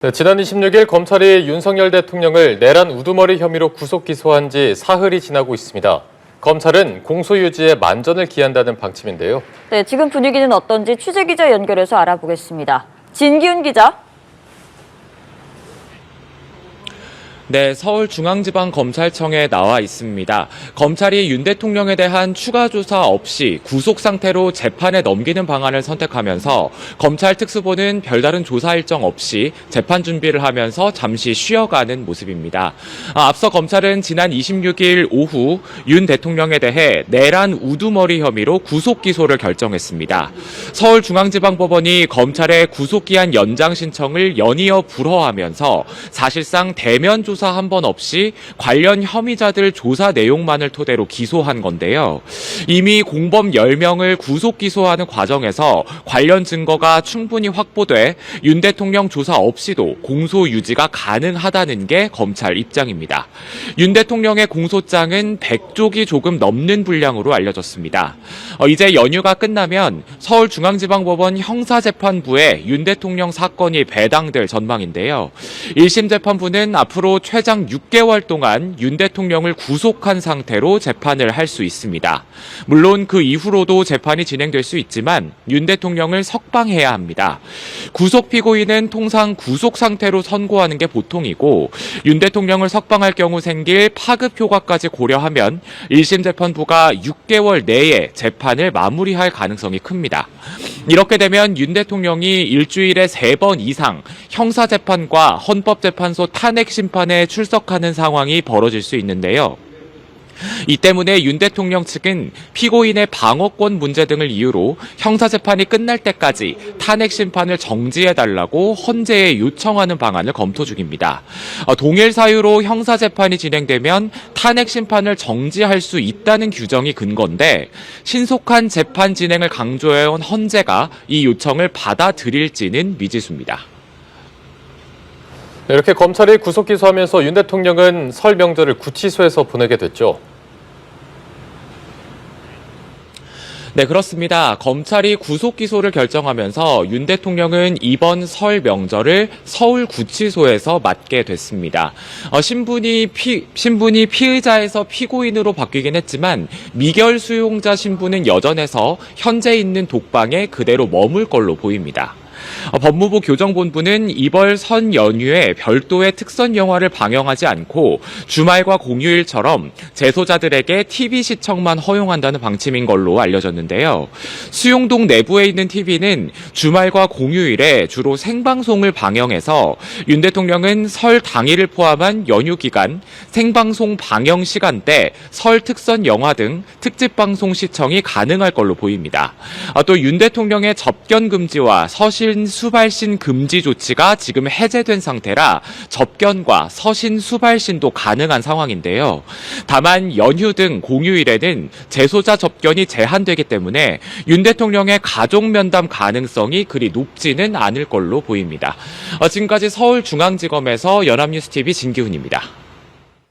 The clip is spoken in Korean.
네, 지난 26일 검찰이 윤석열 대통령을 내란 우두머리 혐의로 구속 기소한 지 사흘이 지나고 있습니다. 검찰은 공소 유지에 만전을 기한다는 방침인데요. 네, 지금 분위기는 어떤지 취재기자 연결해서 알아보겠습니다. 진기훈 기자. 네, 서울중앙지방검찰청에 나와 있습니다. 검찰이 윤 대통령에 대한 추가 조사 없이 구속 상태로 재판에 넘기는 방안을 선택하면서 검찰 특수본은 별다른 조사 일정 없이 재판 준비를 하면서 잠시 쉬어가는 모습입니다. 앞서 검찰은 지난 26일 오후 윤 대통령에 대해 내란 우두머리 혐의로 구속 기소를 결정했습니다. 서울중앙지방법원이 검찰의 구속기한 연장 신청을 연이어 불허하면서 사실상 대면 조사 한 번 없이 관련 혐의자들 조사 내용만을 토대로 기소한 건데요. 이미 공범 10명을 구속 기소하는 과정에서 관련 증거가 충분히 확보돼 윤 대통령 조사 없이도 공소 유지가 가능하다는 게 검찰 입장입니다. 윤 대통령의 공소장은 100쪽이 조금 넘는 분량으로 알려졌습니다. 이제 연휴가 끝나면 서울중앙지방법원 형사재판부에 윤 대통령 사건이 배당될 전망인데요. 1심 재판부는 앞으로 최장 6개월 동안 윤 대통령을 구속한 상태로 재판을 할 수 있습니다. 물론 그 이후로도 재판이 진행될 수 있지만 윤 대통령을 석방해야 합니다. 구속 피고인은 통상 구속 상태로 선고하는 게 보통이고 윤 대통령을 석방할 경우 생길 파급 효과까지 고려하면 1심 재판부가 6개월 내에 재판을 마무리할 가능성이 큽니다. 이렇게 되면 윤 대통령이 일주일에 3번 이상 형사재판과 헌법재판소 탄핵심판에 출석하는 상황이 벌어질 수 있는데요. 이 때문에 윤 대통령 측은 피고인의 방어권 문제 등을 이유로 형사재판이 끝날 때까지 탄핵심판을 정지해달라고 헌재에 요청하는 방안을 검토 중입니다. 동일 사유로 형사재판이 진행되면 탄핵심판을 정지할 수 있다는 규정이 근거인데 신속한 재판 진행을 강조해온 헌재가 이 요청을 받아들일지는 미지수입니다. 이렇게 검찰이 구속 기소하면서 윤 대통령은 설 명절을 구치소에서 보내게 됐죠. 네, 그렇습니다. 검찰이 구속 기소를 결정하면서 윤 대통령은 이번 설 명절을 서울구치소에서 맞게 됐습니다. 신분이 피의자에서 피고인으로 바뀌긴 했지만 미결 수용자 신분은 여전해서 현재 있는 독방에 그대로 머물 걸로 보입니다. 법무부 교정본부는 이번 설 연휴에 별도의 특선 영화를 방영하지 않고 주말과 공휴일처럼 재소자들에게 TV 시청만 허용한다는 방침인 걸로 알려졌는데요. 수용동 내부에 있는 TV는 주말과 공휴일에 주로 생방송을 방영해서 윤 대통령은 설 당일을 포함한 연휴 기간 생방송 방영 시간대 설 특선 영화 등 특집 방송 시청이 가능할 걸로 보입니다. 또 윤 대통령의 접견 금지와 서신 수발신 금지 조치가 지금 해제된 상태라 접견과 서신 수발신도 가능한 상황인데요. 다만 연휴 등 공휴일에는 재소자 접견이 제한되기 때문에 윤 대통령의 가족 면담 가능성이 그리 높지는 않을 걸로 보입니다. 지금까지 서울중앙지검에서 연합뉴스TV 진기훈입니다.